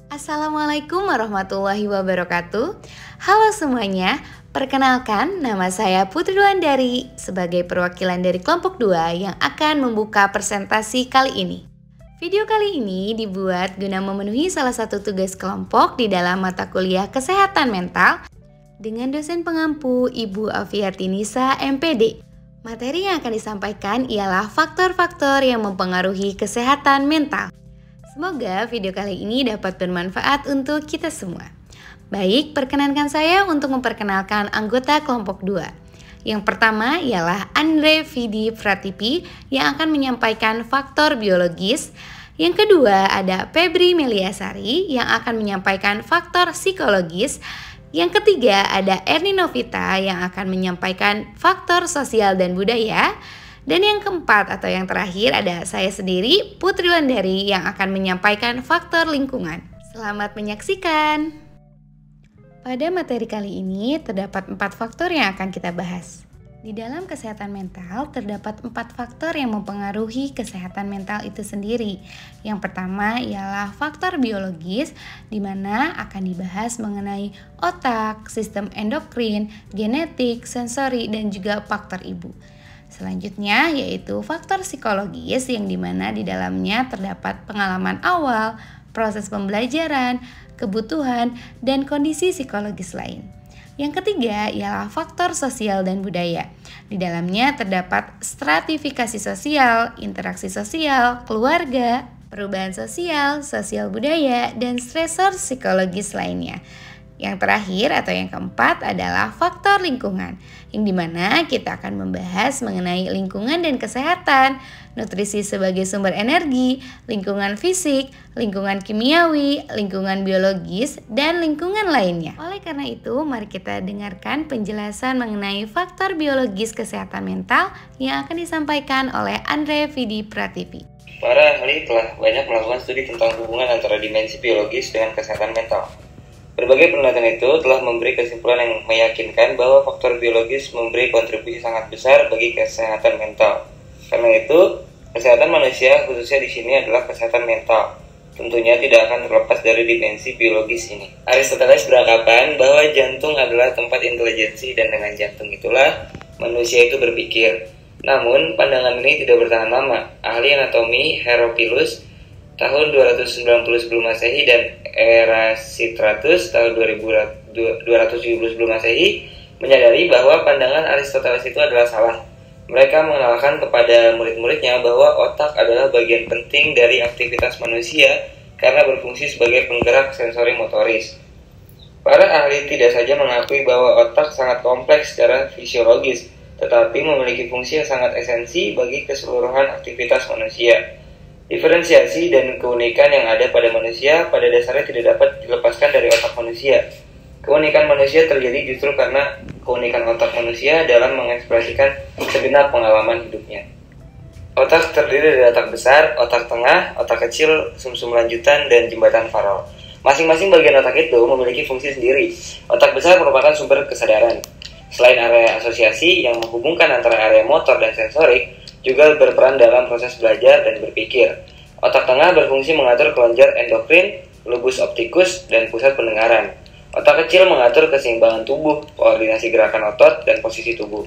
Assalamualaikum warahmatullahi wabarakatuh. Halo semuanya, perkenalkan nama saya Putri Duandari sebagai perwakilan dari kelompok 2 yang akan membuka presentasi kali ini. Video kali ini dibuat guna memenuhi salah satu tugas kelompok di dalam mata kuliah Kesehatan Mental dengan dosen pengampu Ibu Afiati Nisa, MPD. Materi yang akan disampaikan ialah faktor-faktor yang mempengaruhi kesehatan mental. Semoga video kali ini dapat bermanfaat untuk kita semua. Baik, perkenankan saya untuk memperkenalkan anggota kelompok 2. Yang pertama ialah Andre Vidi Pratipi yang akan menyampaikan faktor biologis. Yang kedua ada Febri Meliasari yang akan menyampaikan faktor psikologis. Yang ketiga ada Erni Novita yang akan menyampaikan faktor sosial dan budaya. Dan yang keempat atau yang terakhir ada saya sendiri, Putri Duandari yang akan menyampaikan faktor lingkungan. Selamat menyaksikan. Pada materi kali ini terdapat 4 faktor yang akan kita bahas. Di dalam kesehatan mental terdapat 4 faktor yang mempengaruhi kesehatan mental itu sendiri. Yang pertama ialah faktor biologis, di mana akan dibahas mengenai otak, sistem endokrin, genetik, sensori, dan juga faktor ibu. Selanjutnya yaitu faktor psikologis yang dimana di dalamnya terdapat pengalaman awal, proses pembelajaran, kebutuhan, dan kondisi psikologis lain. Yang ketiga ialah faktor sosial dan budaya. Di dalamnya terdapat stratifikasi sosial, interaksi sosial, keluarga, perubahan sosial, sosial budaya, dan stresor psikologis lainnya. Yang terakhir atau yang keempat adalah faktor lingkungan, yang dimana kita akan membahas mengenai lingkungan dan kesehatan, nutrisi sebagai sumber energi, lingkungan fisik, lingkungan kimiawi, lingkungan biologis, dan lingkungan lainnya. Oleh karena itu, mari kita dengarkan penjelasan mengenai faktor biologis kesehatan mental yang akan disampaikan oleh Andre Vidi Prativi. Para ahli telah banyak melakukan studi tentang hubungan antara dimensi biologis dengan kesehatan mental. Berbagai penelitian itu telah memberi kesimpulan yang meyakinkan bahwa faktor biologis memberi kontribusi sangat besar bagi kesehatan mental. Karena itu, kesehatan manusia khususnya di sini adalah kesehatan mental. Tentunya tidak akan terlepas dari dimensi biologis ini. Aristoteles beranggapan bahwa jantung adalah tempat intelijensi dan dengan jantung itulah manusia itu berpikir. Namun, pandangan ini tidak bertahan lama. Ahli anatomi Herophilus tahun 290 sebelum Masehi dan Erasistratus tahun 270 sebelum Masehi menyadari bahwa pandangan Aristoteles itu adalah salah. Mereka mengenalkan kepada murid-muridnya bahwa otak adalah bagian penting dari aktivitas manusia karena berfungsi sebagai penggerak sensori motoris. Para ahli tidak saja mengakui bahwa otak sangat kompleks secara fisiologis, tetapi memiliki fungsi yang sangat esensi bagi keseluruhan aktivitas manusia. Diferensiasi dan keunikan yang ada pada manusia pada dasarnya tidak dapat dilepaskan dari otak manusia. Keunikan manusia terjadi justru karena keunikan otak manusia dalam mengekspresikan segenap pengalaman hidupnya. Otak terdiri dari otak besar, otak tengah, otak kecil, sumsum lanjutan, dan jembatan Farol. Masing-masing bagian otak itu memiliki fungsi sendiri. Otak besar merupakan sumber kesadaran. Selain area asosiasi yang menghubungkan antara area motor dan sensorik, juga berperan dalam proses belajar dan berpikir. Otak tengah berfungsi mengatur kelenjar endokrin, lobus optikus, dan pusat pendengaran. Otak kecil mengatur keseimbangan tubuh, koordinasi gerakan otot, dan posisi tubuh.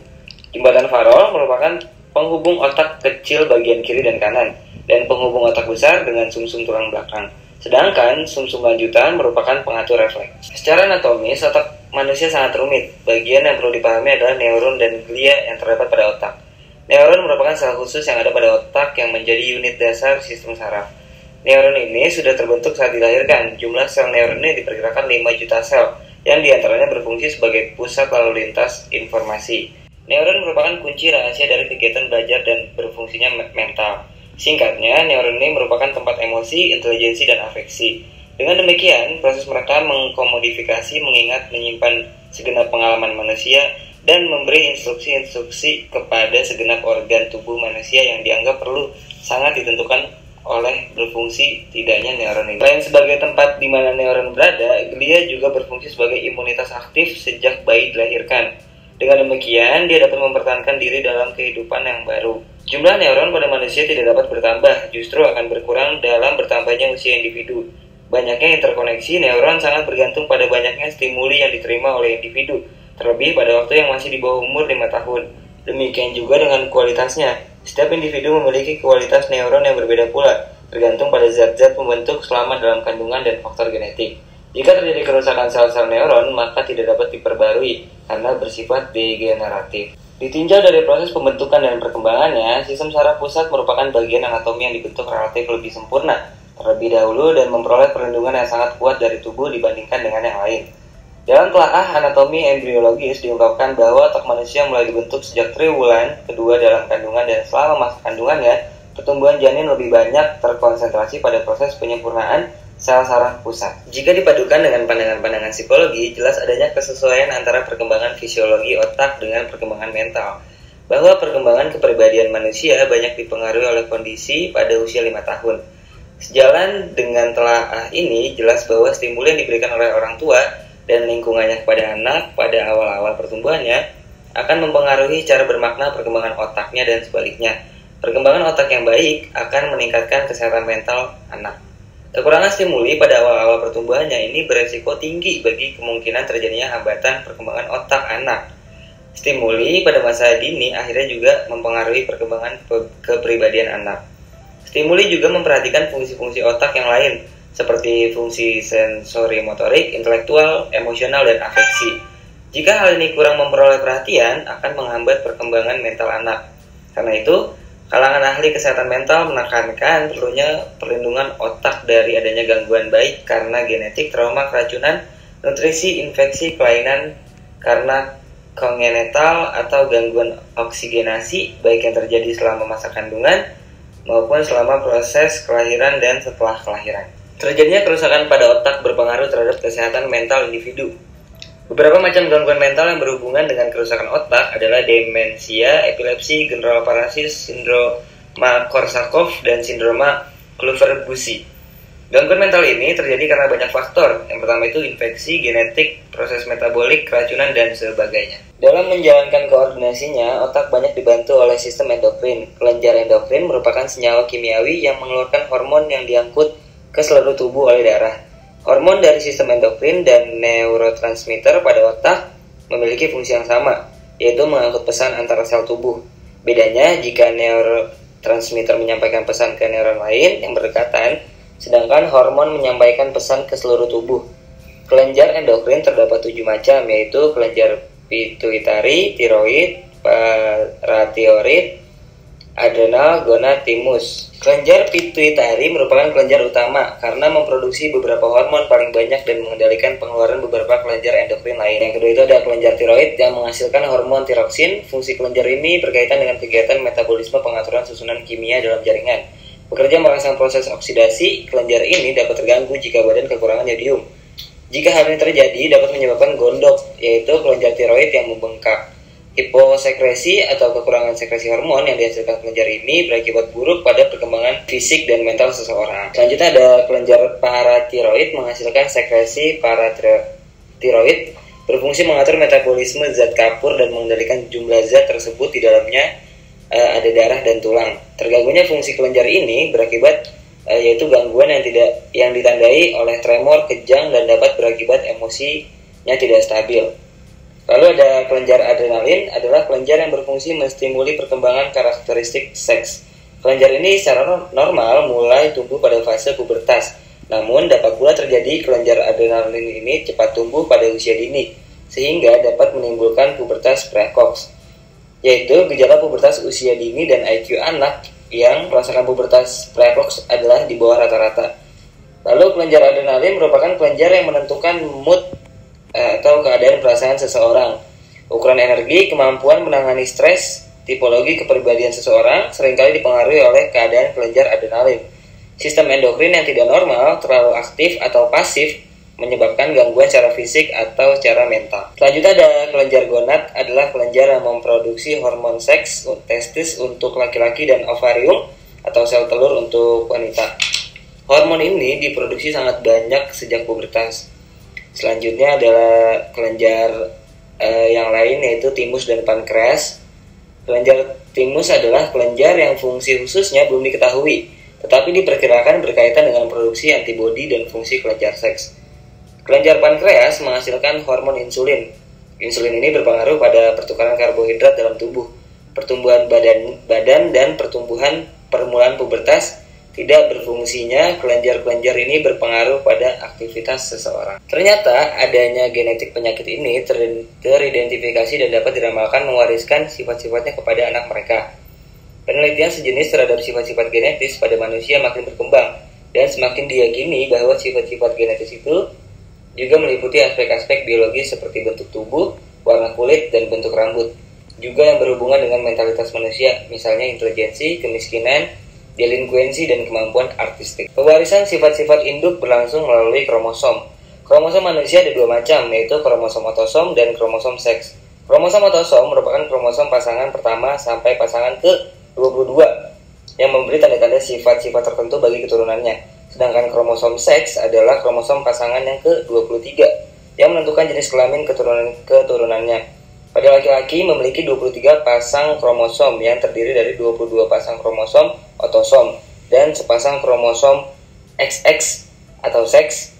Jembatan Farol merupakan penghubung otak kecil bagian kiri dan kanan, dan penghubung otak besar dengan sumsum tulang belakang. Sedangkan sumsum lanjutan merupakan pengatur refleks. Secara anatomis, otak manusia sangat rumit. Bagian yang perlu dipahami adalah neuron dan glia yang terdapat pada otak. Neuron merupakan sel khusus yang ada pada otak yang menjadi unit dasar sistem saraf. Neuron ini sudah terbentuk saat dilahirkan. Jumlah sel neuron ini diperkirakan 5 juta sel, yang diantaranya berfungsi sebagai pusat lalu lintas informasi. Neuron merupakan kunci rahasia dari kegiatan belajar dan berfungsinya mental. Singkatnya, neuron ini merupakan tempat emosi, intelijensi, dan afeksi. Dengan demikian, proses mereka mengkomodifikasi, mengingat, menyimpan segenap pengalaman manusia, dan memberi instruksi-instruksi kepada segenap organ tubuh manusia yang dianggap perlu sangat ditentukan oleh berfungsi tidaknya neuron ini. Selain sebagai tempat di mana neuron berada, glia juga berfungsi sebagai imunitas aktif sejak bayi dilahirkan. Dengan demikian, dia dapat mempertahankan diri dalam kehidupan yang baru. Jumlah neuron pada manusia tidak dapat bertambah, justru akan berkurang dalam bertambahnya usia individu. Banyaknya interkoneksi neuron sangat bergantung pada banyaknya stimuli yang diterima oleh individu, terlebih pada waktu yang masih di bawah umur 5 tahun. Demikian juga dengan kualitasnya. Setiap individu memiliki kualitas neuron yang berbeda pula, tergantung pada zat-zat pembentuk selama dalam kandungan dan faktor genetik. Jika terjadi kerusakan sel-sel neuron, maka tidak dapat diperbarui karena bersifat degeneratif. Ditinjau dari proses pembentukan dan perkembangannya, sistem saraf pusat merupakan bagian anatomi yang dibentuk relatif lebih sempurna terlebih dahulu dan memperoleh perlindungan yang sangat kuat dari tubuh dibandingkan dengan yang lain. Dalam telaah anatomi embriologis diungkapkan bahwa otak manusia mulai dibentuk sejak triwulan kedua dalam kandungan dan selama masa kandungannya, pertumbuhan janin lebih banyak terkonsentrasi pada proses penyempurnaan sel saraf pusat. Jika dipadukan dengan pandangan-pandangan psikologi, jelas adanya kesesuaian antara perkembangan fisiologi otak dengan perkembangan mental. Bahwa perkembangan kepribadian manusia banyak dipengaruhi oleh kondisi pada usia 5 tahun. Sejalan dengan telaah ini, jelas bahwa stimuli yang diberikan oleh orang tua dan lingkungannya kepada anak pada awal-awal pertumbuhannya akan mempengaruhi cara bermakna perkembangan otaknya dan sebaliknya. Perkembangan otak yang baik akan meningkatkan kesehatan mental anak. Kekurangan stimuli pada awal-awal pertumbuhannya ini beresiko tinggi bagi kemungkinan terjadinya hambatan perkembangan otak anak. Stimuli pada masa dini akhirnya juga mempengaruhi perkembangan kepribadian anak. Stimuli juga memperhatikan fungsi-fungsi otak yang lain, seperti fungsi sensori motorik, intelektual, emosional, dan afeksi. Jika hal ini kurang memperoleh perhatian, akan menghambat perkembangan mental anak. Karena itu, kalangan ahli kesehatan mental menekankan perlunya perlindungan otak dari adanya gangguan baik karena genetik, trauma, keracunan, nutrisi, infeksi, kelainan karena kongenital atau gangguan oksigenasi, baik yang terjadi selama masa kandungan, maupun selama proses kelahiran dan setelah kelahiran. Terjadinya kerusakan pada otak berpengaruh terhadap kesehatan mental individu. Beberapa macam gangguan mental yang berhubungan dengan kerusakan otak adalah demensia, epilepsi, general parasis, sindroma Korsakoff, dan sindroma Kluver-Bucy. Gangguan mental ini terjadi karena banyak faktor. Yang pertama itu infeksi, genetik, proses metabolik, keracunan, dan sebagainya. Dalam menjalankan koordinasinya, otak banyak dibantu oleh sistem endokrin. Kelenjar endokrin merupakan senyawa kimiawi yang mengeluarkan hormon yang diangkut ke seluruh tubuh oleh darah. Hormon dari sistem endokrin dan neurotransmitter pada otak memiliki fungsi yang sama, yaitu mengangkut pesan antara sel tubuh. Bedanya jika neurotransmitter menyampaikan pesan ke neuron lain yang berdekatan, sedangkan hormon menyampaikan pesan ke seluruh tubuh. Kelenjar endokrin terdapat 7 macam, yaitu kelenjar pituitari, tiroid, paratiroid, adrenal, gonad, timus. Kelenjar pituitari merupakan kelenjar utama karena memproduksi beberapa hormon paling banyak dan mengendalikan pengeluaran beberapa kelenjar endokrin lain. Yang kedua itu ada kelenjar tiroid yang menghasilkan hormon tiroksin. Fungsi kelenjar ini berkaitan dengan kegiatan metabolisme pengaturan susunan kimia dalam jaringan. Bekerja merangsang proses oksidasi. Kelenjar ini dapat terganggu jika badan kekurangan yodium. Jika hal ini terjadi, dapat menyebabkan gondok, yaitu kelenjar tiroid yang membengkak. Hiposekresi atau kekurangan sekresi hormon yang dihasilkan kelenjar ini berakibat buruk pada perkembangan fisik dan mental seseorang. Selanjutnya ada kelenjar paratiroid menghasilkan sekresi paratiroid, berfungsi mengatur metabolisme zat kapur dan mengendalikan jumlah zat tersebut di dalamnya ada darah dan tulang. Terganggunya fungsi kelenjar ini berakibat yaitu gangguan yang ditandai oleh tremor, kejang, dan dapat berakibat emosinya tidak stabil. Lalu ada kelenjar adrenalin, adalah kelenjar yang berfungsi menstimuli perkembangan karakteristik seks. Kelenjar ini secara normal mulai tumbuh pada fase pubertas. Namun dapat pula terjadi kelenjar adrenalin ini cepat tumbuh pada usia dini, sehingga dapat menimbulkan pubertas precox, yaitu gejala pubertas usia dini dan IQ anak yang merasakan pubertas precox adalah di bawah rata-rata. Lalu kelenjar adrenalin merupakan kelenjar yang menentukan mood atau keadaan perasaan seseorang. Ukuran energi, kemampuan menangani stres, tipologi kepribadian seseorang seringkali dipengaruhi oleh keadaan kelenjar adrenalin. Sistem endokrin yang tidak normal, terlalu aktif atau pasif, menyebabkan gangguan secara fisik atau secara mental. Selanjutnya ada kelenjar gonad, adalah kelenjar yang memproduksi hormon seks, testis untuk laki-laki dan ovarium atau sel telur untuk wanita. Hormon ini diproduksi sangat banyak sejak pubertas. Selanjutnya adalah kelenjar yang lain, yaitu timus dan pankreas. Kelenjar timus adalah kelenjar yang fungsi khususnya belum diketahui, tetapi diperkirakan berkaitan dengan produksi antibodi dan fungsi kelenjar seks. Kelenjar pankreas menghasilkan hormon insulin. Insulin ini berpengaruh pada pertukaran karbohidrat dalam tubuh, pertumbuhan badan dan pertumbuhan permulaan pubertas. Tidak berfungsinya kelenjar-kelenjar ini berpengaruh pada aktivitas seseorang. Ternyata adanya genetik penyakit ini teridentifikasi dan dapat diramalkan mewariskan sifat-sifatnya kepada anak mereka. Penelitian sejenis terhadap sifat-sifat genetis pada manusia makin berkembang dan semakin diyakini bahwa sifat-sifat genetis itu juga meliputi aspek-aspek biologis seperti bentuk tubuh, warna kulit, dan bentuk rambut. Juga yang berhubungan dengan mentalitas manusia, misalnya intelijensi, kemiskinan, delinkuensi, dan kemampuan artistik. Pewarisan sifat-sifat induk berlangsung melalui kromosom. Kromosom manusia ada dua macam, yaitu kromosom otosom dan kromosom seks. Kromosom otosom merupakan kromosom pasangan pertama sampai pasangan ke-22 yang memberi tanda-tanda sifat-sifat tertentu bagi keturunannya. Sedangkan kromosom seks adalah kromosom pasangan yang ke-23 yang menentukan jenis kelamin keturunannya. Pada laki-laki memiliki 23 pasang kromosom yang terdiri dari 22 pasang kromosom otosom dan sepasang kromosom XX atau seks.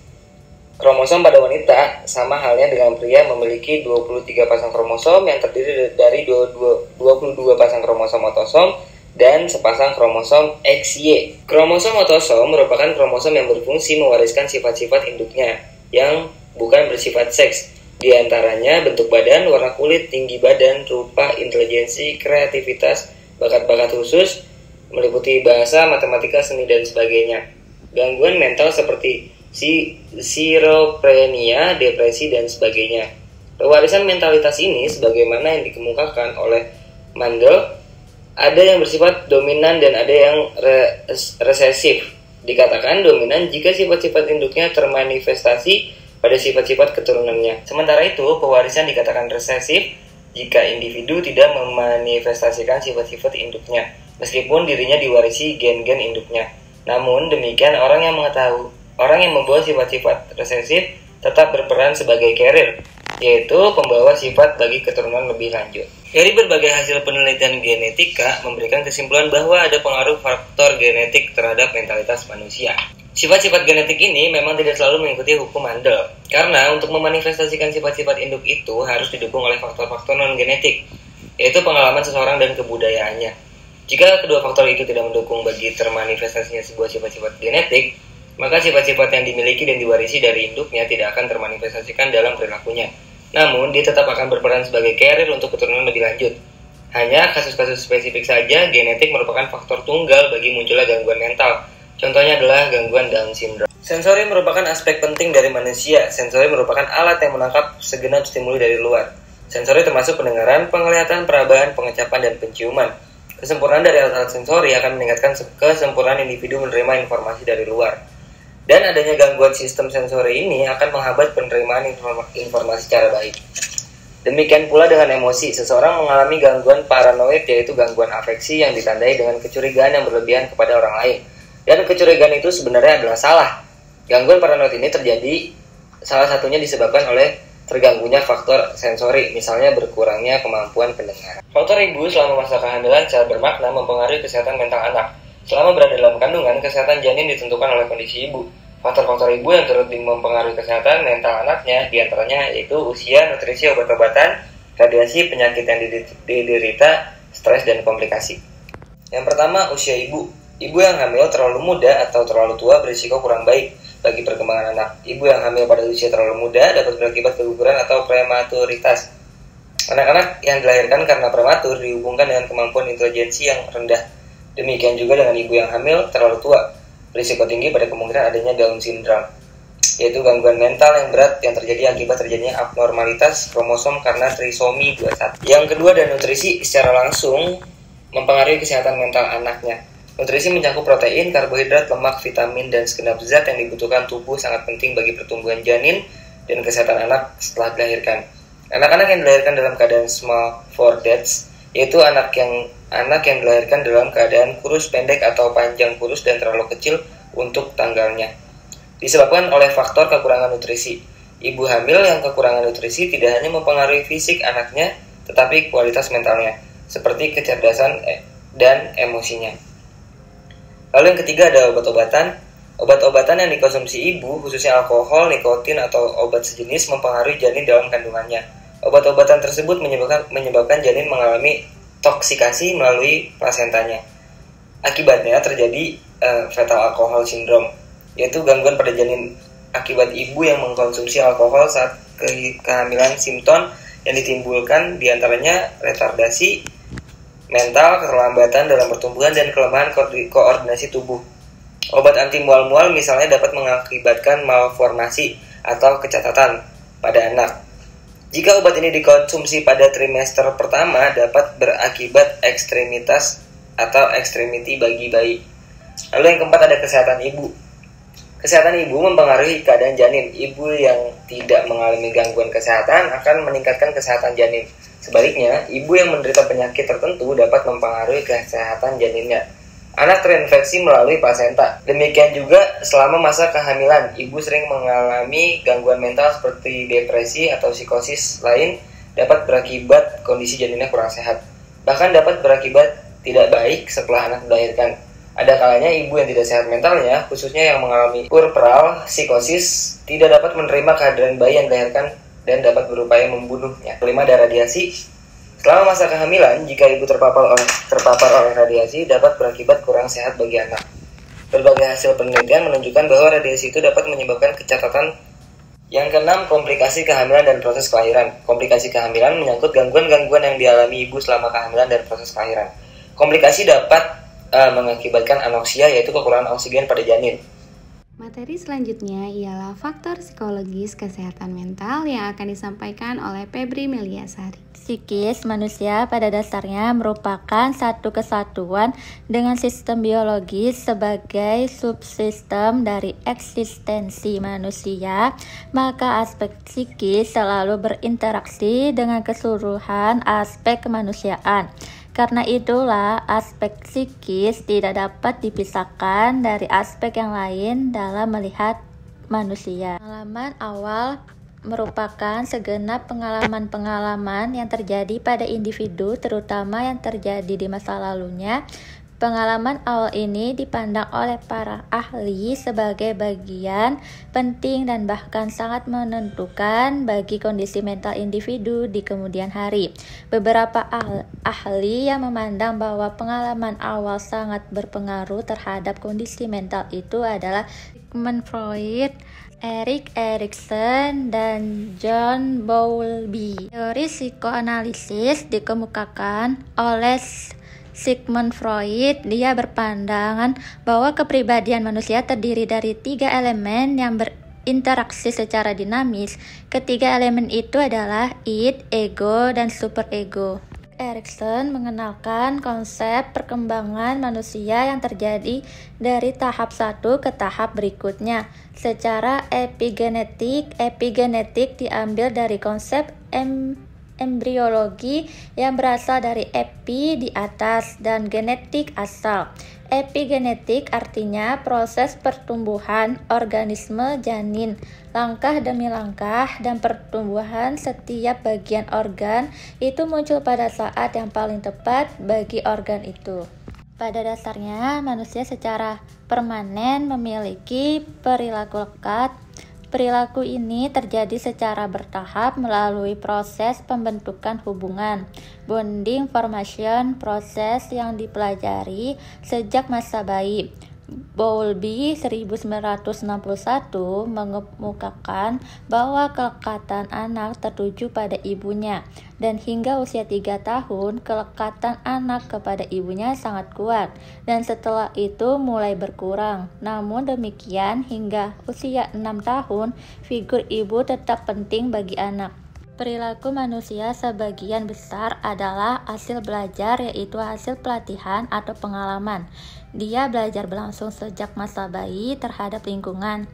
Kromosom pada wanita sama halnya dengan pria memiliki 23 pasang kromosom yang terdiri dari 22 pasang kromosom otosom dan sepasang kromosom XY. Kromosom otosom merupakan kromosom yang berfungsi mewariskan sifat-sifat induknya yang bukan bersifat seks. Di antaranya bentuk badan, warna kulit, tinggi badan, rupa, intelijensi, kreativitas, bakat-bakat khusus, meliputi bahasa, matematika, seni, dan sebagainya. Gangguan mental seperti schizophrenia, depresi, dan sebagainya. Pewarisan mentalitas ini, sebagaimana yang dikemukakan oleh Mandel, ada yang bersifat dominan dan ada yang resesif. Dikatakan dominan jika sifat-sifat induknya termanifestasi pada sifat-sifat keturunannya. Sementara itu, pewarisan dikatakan resesif jika individu tidak memanifestasikan sifat-sifat induknya, meskipun dirinya diwarisi gen-gen induknya. Namun demikian, orang yang membawa sifat-sifat resesif tetap berperan sebagai carrier, yaitu pembawa sifat bagi keturunan lebih lanjut. Dari berbagai hasil penelitian genetika memberikan kesimpulan bahwa ada pengaruh faktor genetik terhadap mentalitas manusia. Sifat-sifat genetik ini memang tidak selalu mengikuti hukum Mandel, karena untuk memanifestasikan sifat-sifat induk itu harus didukung oleh faktor-faktor non-genetik, yaitu pengalaman seseorang dan kebudayaannya. Jika kedua faktor itu tidak mendukung bagi termanifestasinya sebuah sifat-sifat genetik, maka sifat-sifat yang dimiliki dan diwarisi dari induknya tidak akan termanifestasikan dalam perilakunya. Namun, dia tetap akan berperan sebagai carrier untuk keturunan lebih lanjut. Hanya kasus-kasus spesifik saja, genetik merupakan faktor tunggal bagi munculnya gangguan mental. Contohnya adalah gangguan Down syndrome. Sensori merupakan aspek penting dari manusia. Sensori merupakan alat yang menangkap segenap stimuli dari luar. Sensori termasuk pendengaran, penglihatan, perabahan, pengecapan, dan penciuman. Kesempurnaan dari alat-alat sensori akan meningkatkan kesempurnaan individu menerima informasi dari luar. Dan adanya gangguan sistem sensori ini akan menghambat penerimaan informasi secara baik. Demikian pula dengan emosi. Seseorang mengalami gangguan paranoid, yaitu gangguan afeksi yang ditandai dengan kecurigaan yang berlebihan kepada orang lain. Dan kecurigaan itu sebenarnya adalah salah. Gangguan paranoid ini terjadi salah satunya disebabkan oleh terganggunya faktor sensori, misalnya berkurangnya kemampuan pendengaran. Faktor ibu selama masa kehamilan secara bermakna mempengaruhi kesehatan mental anak. Selama berada dalam kandungan, kesehatan janin ditentukan oleh kondisi ibu. Faktor-faktor ibu yang turut mempengaruhi kesehatan mental anaknya diantaranya yaitu usia, nutrisi, obat-obatan, radiasi, penyakit yang diderita, stres, dan komplikasi. Yang pertama, usia ibu. Ibu yang hamil terlalu muda atau terlalu tua berisiko kurang baik bagi perkembangan anak. Ibu yang hamil pada usia terlalu muda dapat berakibat keguguran atau prematuritas. Anak-anak yang dilahirkan karena prematur dihubungkan dengan kemampuan intelijensi yang rendah. Demikian juga dengan ibu yang hamil terlalu tua, berisiko tinggi pada kemungkinan adanya Down syndrome, yaitu gangguan mental yang berat yang terjadi akibat terjadinya abnormalitas kromosom karena trisomi 21. Yang kedua, dan nutrisi secara langsung mempengaruhi kesehatan mental anaknya. Nutrisi mencakup protein, karbohidrat, lemak, vitamin, dan segenap zat yang dibutuhkan tubuh sangat penting bagi pertumbuhan janin dan kesehatan anak setelah dilahirkan. Anak-anak yang dilahirkan dalam keadaan small for dads, yaitu anak yang dilahirkan dalam keadaan kurus pendek atau panjang kurus dan terlalu kecil untuk tanggalnya, disebabkan oleh faktor kekurangan nutrisi. Ibu hamil yang kekurangan nutrisi tidak hanya mempengaruhi fisik anaknya, tetapi kualitas mentalnya, seperti kecerdasan dan emosinya. Lalu yang ketiga ada obat-obatan. Obat-obatan yang dikonsumsi ibu, khususnya alkohol, nikotin, atau obat sejenis mempengaruhi janin dalam kandungannya. Obat-obatan tersebut menyebabkan janin mengalami toksikasi melalui plasentanya. Akibatnya terjadi fetal alcohol syndrome, yaitu gangguan pada janin akibat ibu yang mengkonsumsi alkohol saat kehamilan. Simptom yang ditimbulkan diantaranya retardasi mental, keterlambatan dalam pertumbuhan, dan kelemahan koordinasi tubuh. Obat anti mual-mual misalnya dapat mengakibatkan malformasi atau kecacatan pada anak. Jika obat ini dikonsumsi pada trimester pertama, dapat berakibat ekstremitas atau ekstremiti bagi bayi. Lalu yang keempat ada kesehatan ibu. Kesehatan ibu mempengaruhi keadaan janin. Ibu yang tidak mengalami gangguan kesehatan akan meningkatkan kesehatan janin. Sebaliknya, ibu yang menderita penyakit tertentu dapat mempengaruhi kesehatan janinnya. Anak terinfeksi melalui plasenta. Demikian juga selama masa kehamilan, ibu sering mengalami gangguan mental seperti depresi atau psikosis lain dapat berakibat kondisi janinnya kurang sehat. Bahkan dapat berakibat tidak baik setelah anak dilahirkan. Ada kalanya ibu yang tidak sehat mentalnya, khususnya yang mengalami puerperal psikosis, tidak dapat menerima kehadiran bayi yang dilahirkan dan dapat berupaya membunuhnya. Kelima ada radiasi. Selama masa kehamilan, jika ibu terpapar oleh radiasi, dapat berakibat kurang sehat bagi anak. Berbagai hasil penelitian menunjukkan bahwa radiasi itu dapat menyebabkan kecacatan. Yang keenam, komplikasi kehamilan dan proses kelahiran. Komplikasi kehamilan menyangkut gangguan-gangguan yang dialami ibu selama kehamilan dan proses kelahiran. Komplikasi dapat mengakibatkan anoksia, yaitu kekurangan oksigen pada janin. Materi selanjutnya ialah faktor psikologis kesehatan mental yang akan disampaikan oleh Febri Meliasari. Psikis manusia pada dasarnya merupakan satu kesatuan dengan sistem biologis sebagai subsistem dari eksistensi manusia, maka aspek psikis selalu berinteraksi dengan keseluruhan aspek kemanusiaan. Karena itulah aspek psikis tidak dapat dipisahkan dari aspek yang lain dalam melihat manusia. Pengalaman awal merupakan segenap pengalaman-pengalaman yang terjadi pada individu, terutama yang terjadi di masa lalunya. Pengalaman awal ini dipandang oleh para ahli sebagai bagian penting dan bahkan sangat menentukan bagi kondisi mental individu di kemudian hari. Beberapa ahli yang memandang bahwa pengalaman awal sangat berpengaruh terhadap kondisi mental itu adalah Sigmund Freud, Erik Erikson, dan John Bowlby. Teori psikoanalisis dikemukakan oleh Sigmund Freud. Dia berpandangan bahwa kepribadian manusia terdiri dari 3 elemen yang berinteraksi secara dinamis. Ketiga elemen itu adalah id, ego, dan superego. Erikson mengenalkan konsep perkembangan manusia yang terjadi dari tahap satu ke tahap berikutnya. Secara epigenetik diambil dari konsep embriologi yang berasal dari epi di atas dan genetik asal. Epigenetik artinya proses pertumbuhan organisme janin, langkah demi langkah, dan pertumbuhan setiap bagian organ itu muncul pada saat yang paling tepat bagi organ itu. Pada dasarnya, manusia secara permanen memiliki perilaku lekat. Perilaku ini terjadi secara bertahap melalui proses pembentukan hubungan, bonding formation, proses yang dipelajari sejak masa bayi. Bowlby 1961 mengemukakan bahwa kelekatan anak tertuju pada ibunya, dan hingga usia 3 tahun kelekatan anak kepada ibunya sangat kuat, dan setelah itu mulai berkurang. Namun demikian hingga usia 6 tahun figur ibu tetap penting bagi anak. Perilaku manusia sebagian besar adalah hasil belajar, yaitu hasil pelatihan atau pengalaman. Dia belajar berlangsung sejak masa bayi terhadap lingkungan.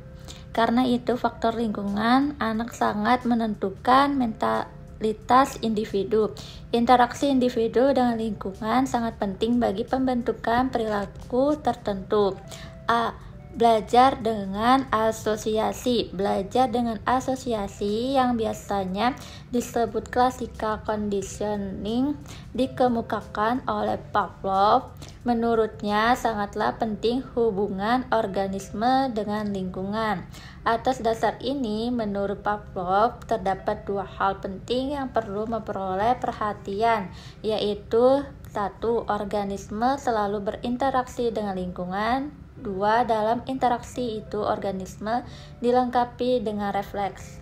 Karena itu faktor lingkungan anak sangat menentukan mentalitas individu. Interaksi individu dengan lingkungan sangat penting bagi pembentukan perilaku tertentu. A. Belajar dengan asosiasi. Belajar dengan asosiasi yang biasanya disebut classical conditioning dikemukakan oleh Pavlov. Menurutnya sangatlah penting hubungan organisme dengan lingkungan. Atas dasar ini, menurut Pavlov, terdapat dua hal penting yang perlu memperoleh perhatian, yaitu 1. Organisme selalu berinteraksi dengan lingkungan. 2. Dalam interaksi itu organisme dilengkapi dengan refleks.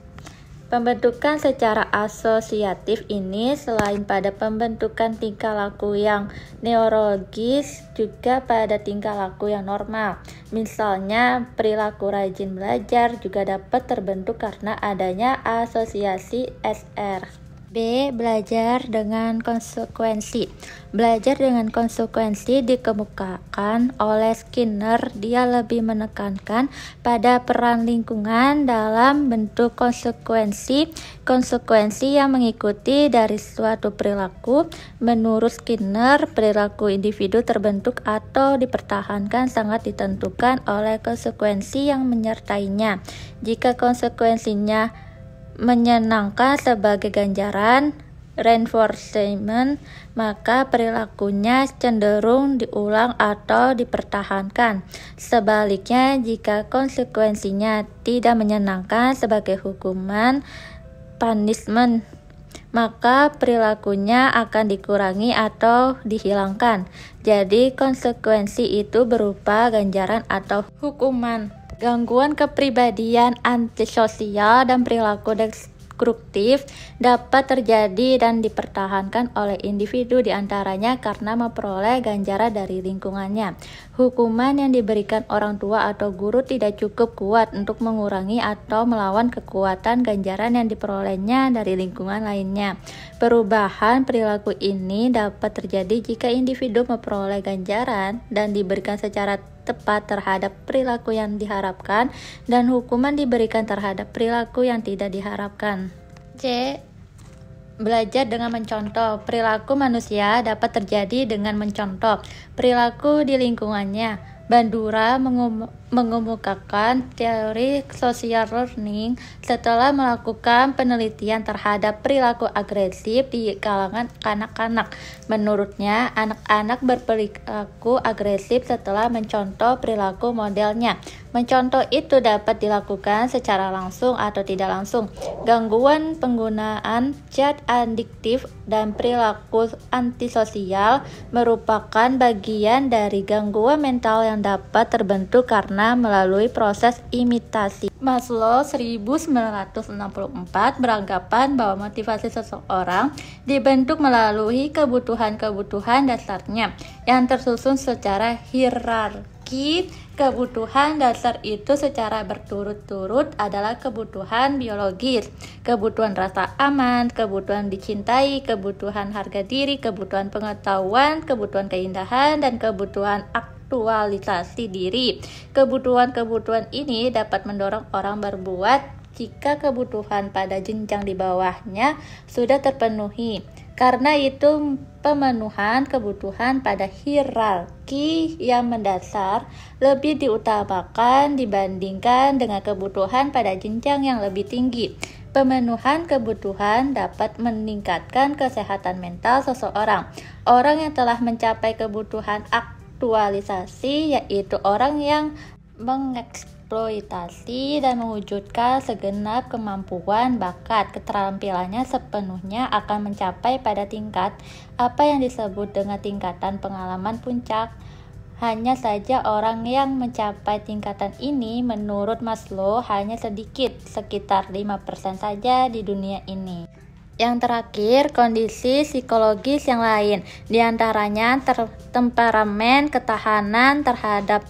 Pembentukan secara asosiatif ini selain pada pembentukan tingkah laku yang neurologis juga pada tingkah laku yang normal. Misalnya, perilaku rajin belajar juga dapat terbentuk karena adanya asosiasi SR. B. Belajar dengan konsekuensi. Belajar dengan konsekuensi dikemukakan oleh Skinner. Dia lebih menekankan pada peran lingkungan dalam bentuk konsekuensi yang mengikuti dari suatu perilaku. Menurut Skinner, perilaku individu terbentuk atau dipertahankan sangat ditentukan oleh konsekuensi yang menyertainya. Jika konsekuensinya menyenangkan sebagai ganjaran reinforcement, maka perilakunya cenderung diulang atau dipertahankan. Sebaliknya, jika konsekuensinya tidak menyenangkan sebagai hukuman punishment, maka perilakunya akan dikurangi atau dihilangkan. Jadi konsekuensi itu berupa ganjaran atau hukuman. Gangguan kepribadian antisosial dan perilaku destruktif dapat terjadi dan dipertahankan oleh individu diantaranya karena memperoleh ganjaran dari lingkungannya. Hukuman yang diberikan orang tua atau guru tidak cukup kuat untuk mengurangi atau melawan kekuatan ganjaran yang diperolehnya dari lingkungan lainnya. Perubahan perilaku ini dapat terjadi jika individu memperoleh ganjaran dan diberikan secara tepat terhadap perilaku yang diharapkan dan hukuman diberikan terhadap perilaku yang tidak diharapkan. C. Belajar dengan mencontoh. Perilaku manusia dapat terjadi dengan mencontoh perilaku di lingkungannya. Bandura mengemukakan teori social learning setelah melakukan penelitian terhadap perilaku agresif di kalangan anak-anak. Menurutnya, anak-anak berperilaku agresif setelah mencontoh perilaku modelnya. Mencontoh itu dapat dilakukan secara langsung atau tidak langsung. Gangguan penggunaan zat adiktif dan perilaku antisosial merupakan bagian dari gangguan mental yang dapat terbentuk karena melalui proses imitasi. Maslow 1964 beranggapan bahwa motivasi seseorang dibentuk melalui kebutuhan-kebutuhan dasarnya yang tersusun secara hierarki. Kebutuhan dasar itu secara berturut-turut adalah kebutuhan biologis, kebutuhan rasa aman, kebutuhan dicintai, kebutuhan harga diri, kebutuhan pengetahuan, kebutuhan keindahan, dan kebutuhan aktualisasi diri. Kebutuhan-kebutuhan ini dapat mendorong orang berbuat jika kebutuhan pada jenjang di bawahnya sudah terpenuhi. Karena itu, pemenuhan kebutuhan pada hierarki yang mendasar lebih diutamakan dibandingkan dengan kebutuhan pada jenjang yang lebih tinggi. Pemenuhan kebutuhan dapat meningkatkan kesehatan mental seseorang. Orang yang telah mencapai kebutuhan aktualisasi, yaitu orang yang mengeksploitasi dan mewujudkan segenap kemampuan, bakat, keterampilannya sepenuhnya akan mencapai pada tingkat apa yang disebut dengan tingkatan pengalaman puncak. Hanya saja orang yang mencapai tingkatan ini menurut Maslow hanya sedikit, sekitar 5% saja di dunia ini. Yang terakhir, kondisi psikologis yang lain, diantaranya temperamen, ketahanan terhadap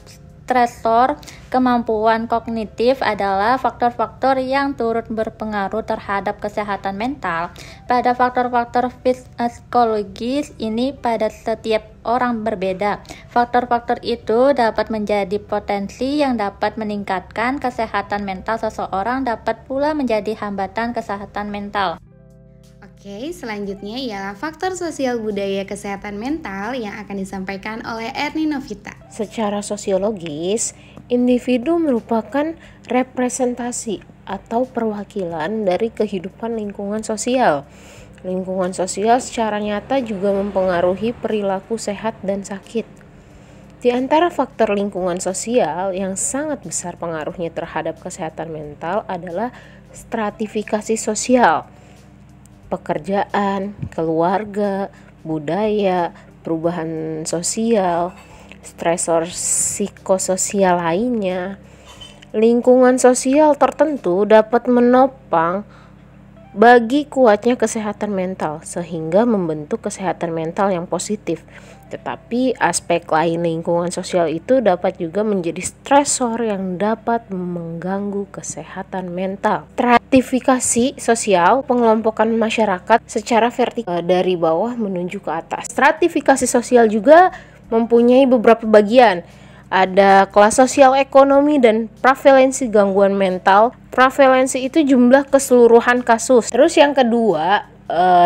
stresor, kemampuan kognitif adalah faktor-faktor yang turut berpengaruh terhadap kesehatan mental. Pada faktor-faktor psikologis ini pada setiap orang berbeda. Faktor-faktor itu dapat menjadi potensi yang dapat meningkatkan kesehatan mental seseorang, dapat pula menjadi hambatan kesehatan mental. Oke, selanjutnya ialah faktor sosial budaya kesehatan mental yang akan disampaikan oleh Erni Novita. Secara sosiologis, Individu merupakan representasi atau perwakilan dari kehidupan lingkungan sosial. Lingkungan sosial secara nyata juga mempengaruhi perilaku sehat dan sakit. Di antara faktor lingkungan sosial yang sangat besar pengaruhnya terhadap kesehatan mental adalah stratifikasi sosial. Pekerjaan, keluarga, budaya, perubahan sosial, stresor psikososial lainnya. Lingkungan sosial tertentu dapat menopang bagi kuatnya kesehatan mental sehingga membentuk kesehatan mental yang positif. Tetapi aspek lain lingkungan sosial itu dapat juga menjadi stresor yang dapat mengganggu kesehatan mental. Stratifikasi sosial pengelompokan masyarakat secara vertikal dari bawah menuju ke atas. Stratifikasi sosial juga mempunyai beberapa bagian. Ada kelas sosial ekonomi dan prevalensi gangguan mental. Prevalensi itu jumlah keseluruhan kasus. Terus yang kedua,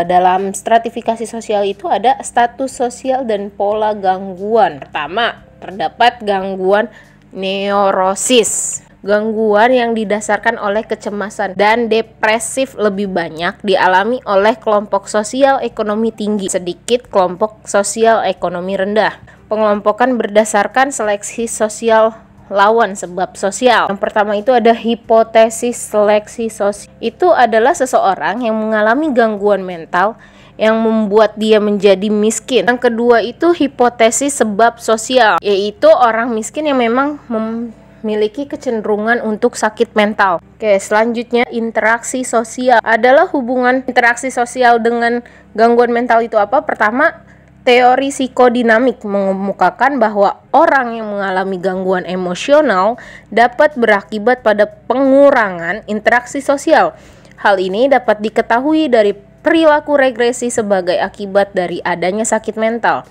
dalam stratifikasi sosial itu ada status sosial dan pola gangguan. Pertama, terdapat gangguan neurosis. Gangguan yang didasarkan oleh kecemasan dan depresif lebih banyak dialami oleh kelompok sosial ekonomi tinggi, sedikit kelompok sosial ekonomi rendah. Pengelompokan berdasarkan seleksi sosial lawan sebab sosial. Yang pertama itu ada hipotesis seleksi sosial. Itu adalah seseorang yang mengalami gangguan mental yang membuat dia menjadi miskin. Yang kedua itu hipotesis sebab sosial, yaitu orang miskin yang memang memiliki kecenderungan untuk sakit mental. Oke, selanjutnya interaksi sosial adalah hubungan interaksi sosial dengan gangguan mental itu apa? Pertama, teori psikodinamik mengemukakan bahwa orang yang mengalami gangguan emosional dapat berakibat pada pengurangan interaksi sosial. Hal ini dapat diketahui dari perilaku regresi sebagai akibat dari adanya sakit mental.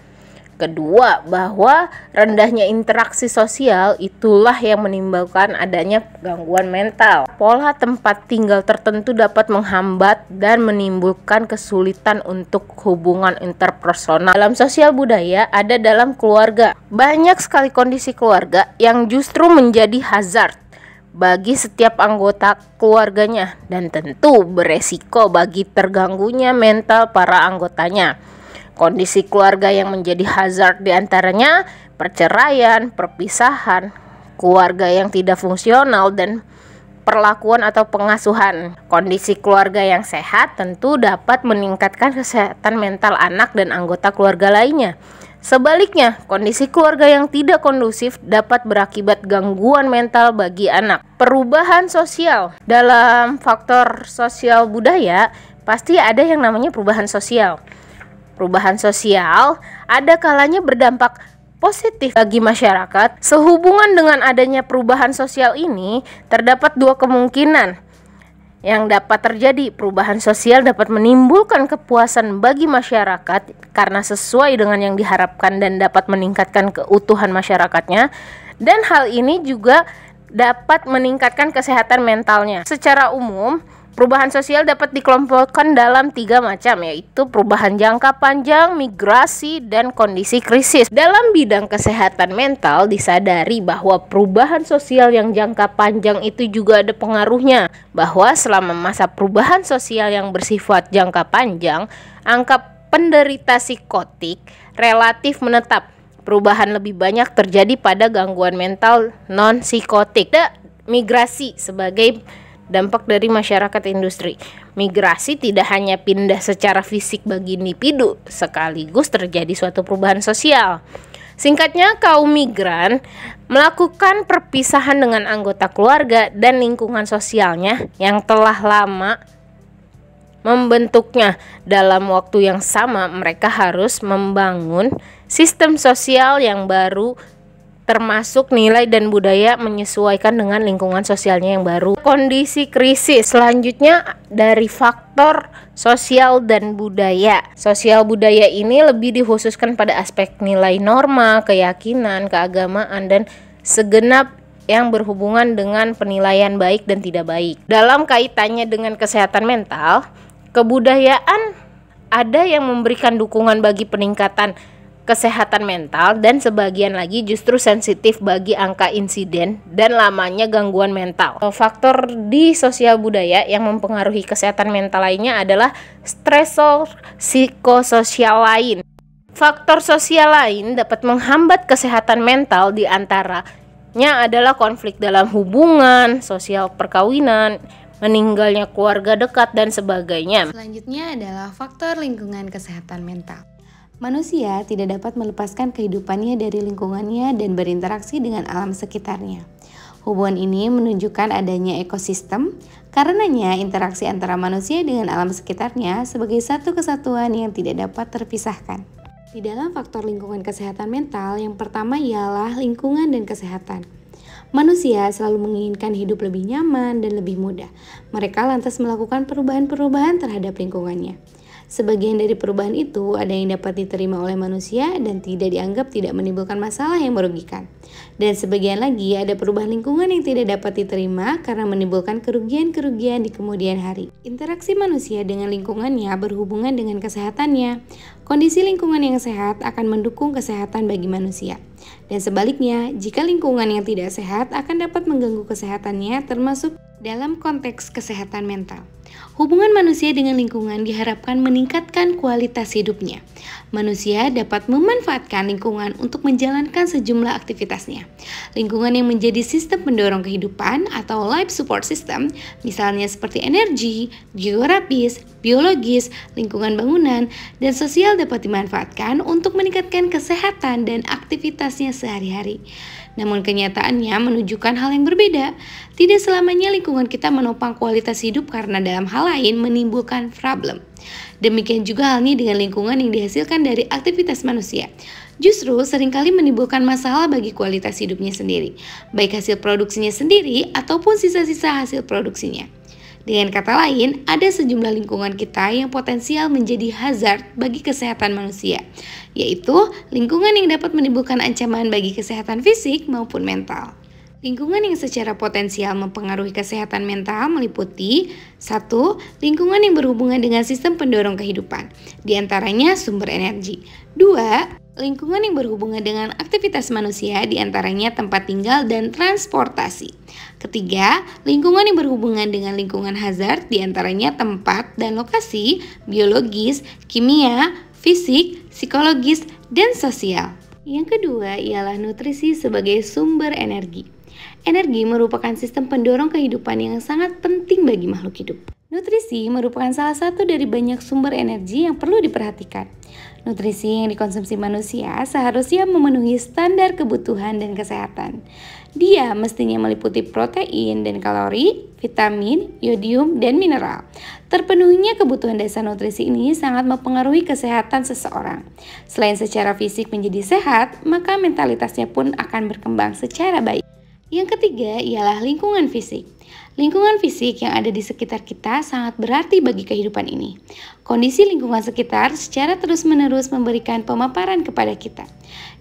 Kedua, bahwa rendahnya interaksi sosial itulah yang menimbulkan adanya gangguan mental. Pola tempat tinggal tertentu dapat menghambat dan menimbulkan kesulitan untuk hubungan interpersonal. Dalam sosial budaya ada dalam keluarga. Banyak sekali kondisi keluarga yang justru menjadi hazard bagi setiap anggota keluarganya dan tentu beresiko bagi terganggunya mental para anggotanya. Kondisi keluarga yang menjadi hazard diantaranya perceraian, perpisahan, keluarga yang tidak fungsional, dan perlakuan atau pengasuhan. Kondisi keluarga yang sehat tentu dapat meningkatkan kesehatan mental anak dan anggota keluarga lainnya. Sebaliknya, kondisi keluarga yang tidak kondusif dapat berakibat gangguan mental bagi anak. Perubahan sosial. Dalam faktor sosial budaya, pasti ada yang namanya perubahan sosial. Perubahan sosial ada kalanya berdampak positif bagi masyarakat. Sehubungan dengan adanya perubahan sosial ini, terdapat dua kemungkinan yang dapat terjadi. Perubahan sosial dapat menimbulkan kepuasan bagi masyarakat karena sesuai dengan yang diharapkan dan dapat meningkatkan keutuhan masyarakatnya, dan hal ini juga dapat meningkatkan kesehatan mentalnya. Secara umum, perubahan sosial dapat dikelompokkan dalam 3 macam, yaitu perubahan jangka panjang, migrasi, dan kondisi krisis. Dalam bidang kesehatan mental disadari bahwa perubahan sosial yang jangka panjang itu juga ada pengaruhnya, bahwa selama masa perubahan sosial yang bersifat jangka panjang, angka penderita psikotik relatif menetap. Perubahan lebih banyak terjadi pada gangguan mental non-psikotik. Migrasi sebagai dampak dari masyarakat industri. Migrasi tidak hanya pindah secara fisik bagi individu, sekaligus terjadi suatu perubahan sosial. Singkatnya, kaum migran melakukan perpisahan dengan anggota keluarga dan lingkungan sosialnya yang telah lama membentuknya. Dalam waktu yang sama, mereka harus membangun sistem sosial yang baru, termasuk nilai dan budaya menyesuaikan dengan lingkungan sosialnya yang baru. Kondisi krisis selanjutnya dari faktor sosial dan budaya. Sosial budaya ini lebih dikhususkan pada aspek nilai norma, keyakinan, keagamaan, dan segenap yang berhubungan dengan penilaian baik dan tidak baik. Dalam kaitannya dengan kesehatan mental, kebudayaan ada yang memberikan dukungan bagi peningkatan kesehatan mental, dan sebagian lagi justru sensitif bagi angka insiden dan lamanya gangguan mental. Faktor di sosial budaya yang mempengaruhi kesehatan mental lainnya adalah stresor psikososial lain. Faktor sosial lain dapat menghambat kesehatan mental, di antaranya adalah konflik dalam hubungan, sosial perkawinan, meninggalnya keluarga dekat, dan sebagainya. Selanjutnya adalah faktor lingkungan kesehatan mental. Manusia tidak dapat melepaskan kehidupannya dari lingkungannya dan berinteraksi dengan alam sekitarnya. Hubungan ini menunjukkan adanya ekosistem, karenanya interaksi antara manusia dengan alam sekitarnya sebagai satu kesatuan yang tidak dapat terpisahkan. Di dalam faktor lingkungan kesehatan mental, yang pertama ialah lingkungan dan kesehatan. Manusia selalu menginginkan hidup lebih nyaman dan lebih mudah. Mereka lantas melakukan perubahan-perubahan terhadap lingkungannya. Sebagian dari perubahan itu ada yang dapat diterima oleh manusia dan tidak dianggap tidak menimbulkan masalah yang merugikan. Dan sebagian lagi ada perubahan lingkungan yang tidak dapat diterima karena menimbulkan kerugian-kerugian di kemudian hari. Interaksi manusia dengan lingkungannya berhubungan dengan kesehatannya. Kondisi lingkungan yang sehat akan mendukung kesehatan bagi manusia. Dan sebaliknya, jika lingkungan yang tidak sehat akan dapat mengganggu kesehatannya, termasuk dalam konteks kesehatan mental. Hubungan manusia dengan lingkungan diharapkan meningkatkan kualitas hidupnya. Manusia dapat memanfaatkan lingkungan untuk menjalankan sejumlah aktivitasnya. Lingkungan yang menjadi sistem pendorong kehidupan atau life support system, misalnya seperti energi, geografis, biologis, lingkungan bangunan, dan sosial dapat dimanfaatkan untuk meningkatkan kesehatan dan aktivitasnya sehari-hari. Namun kenyataannya menunjukkan hal yang berbeda. Tidak selamanya lingkungan kita menopang kualitas hidup karena dalam hal lain menimbulkan problem. Demikian juga halnya dengan lingkungan yang dihasilkan dari aktivitas manusia. Justru seringkali menimbulkan masalah bagi kualitas hidupnya sendiri, baik hasil produksinya sendiri ataupun sisa-sisa hasil produksinya. Dengan kata lain, ada sejumlah lingkungan kita yang potensial menjadi hazard bagi kesehatan manusia, yaitu lingkungan yang dapat menimbulkan ancaman bagi kesehatan fisik maupun mental. Lingkungan yang secara potensial mempengaruhi kesehatan mental meliputi 1. Lingkungan yang berhubungan dengan sistem pendorong kehidupan, di antaranya sumber energi. 2. Lingkungan yang berhubungan dengan aktivitas manusia, di antaranya tempat tinggal dan transportasi. Ketiga, lingkungan yang berhubungan dengan lingkungan hazard, di antaranya tempat dan lokasi, biologis, kimia, fisik, psikologis, dan sosial. Yang kedua ialah nutrisi sebagai sumber energi. Energi merupakan sistem pendorong kehidupan yang sangat penting bagi makhluk hidup. Nutrisi merupakan salah satu dari banyak sumber energi yang perlu diperhatikan. Nutrisi yang dikonsumsi manusia seharusnya memenuhi standar kebutuhan dan kesehatan. Dia mestinya meliputi protein dan kalori, vitamin, yodium, dan mineral. Terpenuhinya kebutuhan dasar nutrisi ini sangat mempengaruhi kesehatan seseorang. Selain secara fisik menjadi sehat, maka mentalitasnya pun akan berkembang secara baik. Yang ketiga ialah lingkungan fisik. Lingkungan fisik yang ada di sekitar kita sangat berarti bagi kehidupan ini. Kondisi lingkungan sekitar secara terus-menerus memberikan pemaparan kepada kita.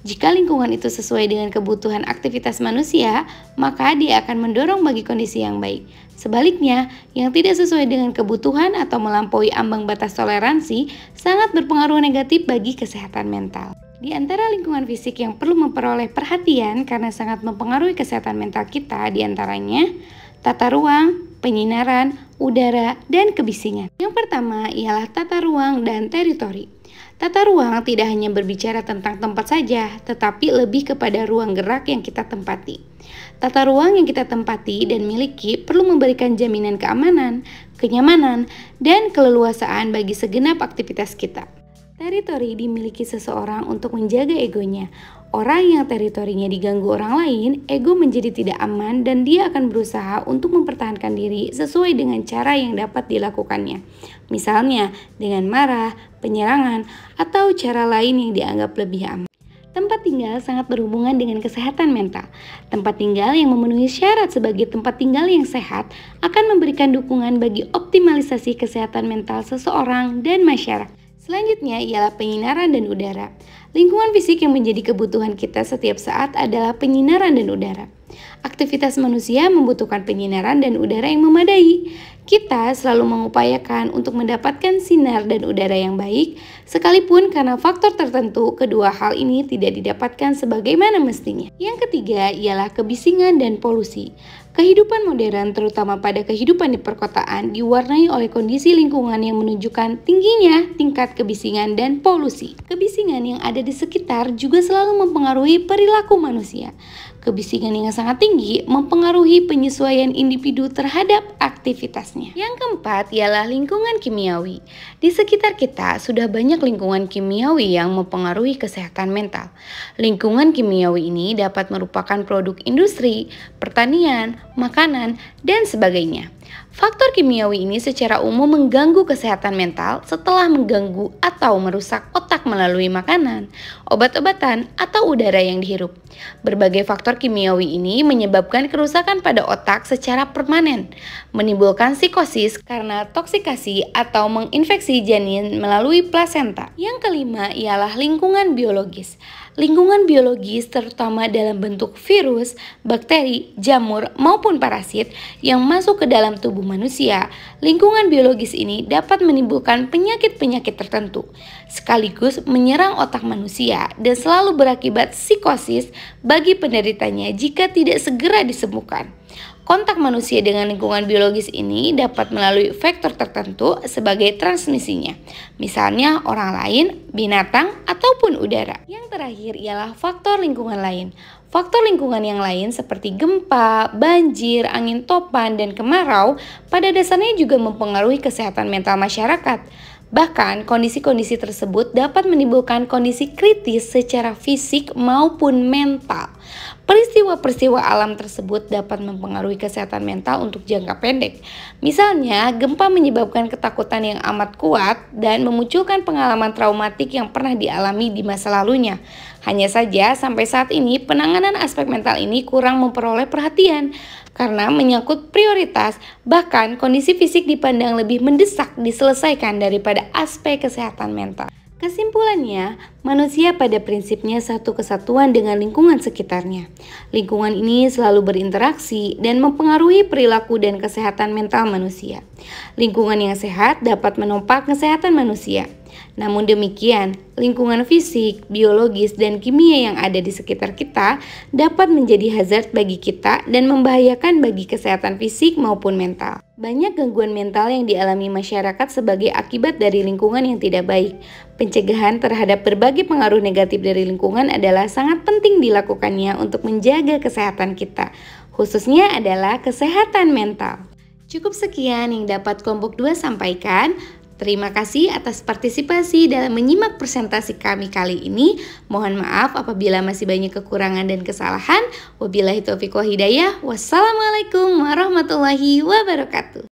Jika lingkungan itu sesuai dengan kebutuhan aktivitas manusia, maka dia akan mendorong bagi kondisi yang baik. Sebaliknya, yang tidak sesuai dengan kebutuhan atau melampaui ambang batas toleransi sangat berpengaruh negatif bagi kesehatan mental. Di antara lingkungan fisik yang perlu memperoleh perhatian karena sangat mempengaruhi kesehatan mental kita, di antaranya tata ruang, penyinaran, udara, dan kebisingan. Yang pertama ialah tata ruang dan teritori. Tata ruang tidak hanya berbicara tentang tempat saja, tetapi lebih kepada ruang gerak yang kita tempati. Tata ruang yang kita tempati dan miliki perlu memberikan jaminan keamanan, kenyamanan, dan keleluasaan bagi segenap aktivitas kita. Teritori dimiliki seseorang untuk menjaga egonya. Orang yang teritorinya diganggu orang lain, ego menjadi tidak aman dan dia akan berusaha untuk mempertahankan diri sesuai dengan cara yang dapat dilakukannya. Misalnya dengan marah, penyerangan, atau cara lain yang dianggap lebih aman. Tempat tinggal sangat berhubungan dengan kesehatan mental. Tempat tinggal yang memenuhi syarat sebagai tempat tinggal yang sehat akan memberikan dukungan bagi optimalisasi kesehatan mental seseorang dan masyarakat. Selanjutnya ialah penyinaran dan udara. Lingkungan fisik yang menjadi kebutuhan kita setiap saat adalah penyinaran dan udara. Aktivitas manusia membutuhkan penyinaran dan udara yang memadai. Kita Kita selalu mengupayakan untuk mendapatkan sinar dan udara yang baik, sekalipun karena faktor tertentu kedua hal ini tidak didapatkan sebagaimana mestinya. Yang ketiga ialah kebisingan dan polusi. Kehidupan modern, terutama pada kehidupan di perkotaan, diwarnai oleh kondisi lingkungan yang menunjukkan tingginya tingkat kebisingan dan polusi. Kebisingan yang ada di sekitar juga selalu mempengaruhi perilaku manusia. Kebisingan yang sangat tinggi mempengaruhi penyesuaian individu terhadap aktivitasnya. Yang keempat ialah lingkungan kimiawi. Di sekitar kita sudah banyak lingkungan kimiawi yang mempengaruhi kesehatan mental. Lingkungan kimiawi ini dapat merupakan produk industri, pertanian, makanan, dan sebagainya. Faktor kimiawi ini secara umum mengganggu kesehatan mental setelah mengganggu atau merusak otak melalui makanan, obat-obatan, atau udara yang dihirup. Berbagai faktor kimiawi ini menyebabkan kerusakan pada otak secara permanen, menimbulkan psikosis karena toksikasi atau menginfeksi janin melalui plasenta. Yang kelima ialah lingkungan biologis. Lingkungan biologis terutama dalam bentuk virus, bakteri, jamur, maupun parasit yang masuk ke dalam tubuh manusia. Lingkungan biologis ini dapat menimbulkan penyakit-penyakit tertentu, sekaligus menyerang otak manusia dan selalu berakibat psikosis bagi penderitanya jika tidak segera disembuhkan. Kontak manusia dengan lingkungan biologis ini dapat melalui faktor tertentu sebagai transmisinya, misalnya orang lain, binatang, ataupun udara. Yang terakhir ialah faktor lingkungan lain. Faktor lingkungan yang lain seperti gempa, banjir, angin topan, dan kemarau pada dasarnya juga mempengaruhi kesehatan mental masyarakat. Bahkan kondisi-kondisi tersebut dapat menimbulkan kondisi kritis secara fisik maupun mental. Peristiwa-peristiwa alam tersebut dapat mempengaruhi kesehatan mental untuk jangka pendek. Misalnya, gempa menyebabkan ketakutan yang amat kuat dan memunculkan pengalaman traumatik yang pernah dialami di masa lalunya. Hanya saja sampai saat ini penanganan aspek mental ini kurang memperoleh perhatian karena menyangkut prioritas, bahkan kondisi fisik dipandang lebih mendesak diselesaikan daripada aspek kesehatan mental. Kesimpulannya, manusia pada prinsipnya satu kesatuan dengan lingkungan sekitarnya. Lingkungan ini selalu berinteraksi dan mempengaruhi perilaku dan kesehatan mental manusia. Lingkungan yang sehat dapat menopang kesehatan manusia. Namun demikian, lingkungan fisik, biologis, dan kimia yang ada di sekitar kita dapat menjadi hazard bagi kita dan membahayakan bagi kesehatan fisik maupun mental. Banyak gangguan mental yang dialami masyarakat sebagai akibat dari lingkungan yang tidak baik. Pencegahan terhadap berbagai pengaruh negatif dari lingkungan adalah sangat penting dilakukannya untuk menjaga kesehatan kita, khususnya adalah kesehatan mental. Cukup sekian yang dapat kelompok 2 sampaikan. Terima kasih atas partisipasi dalam menyimak presentasi kami kali ini. Mohon maaf apabila masih banyak kekurangan dan kesalahan. Wabillahi taufiq wal hidayah. Wassalamualaikum warahmatullahi wabarakatuh.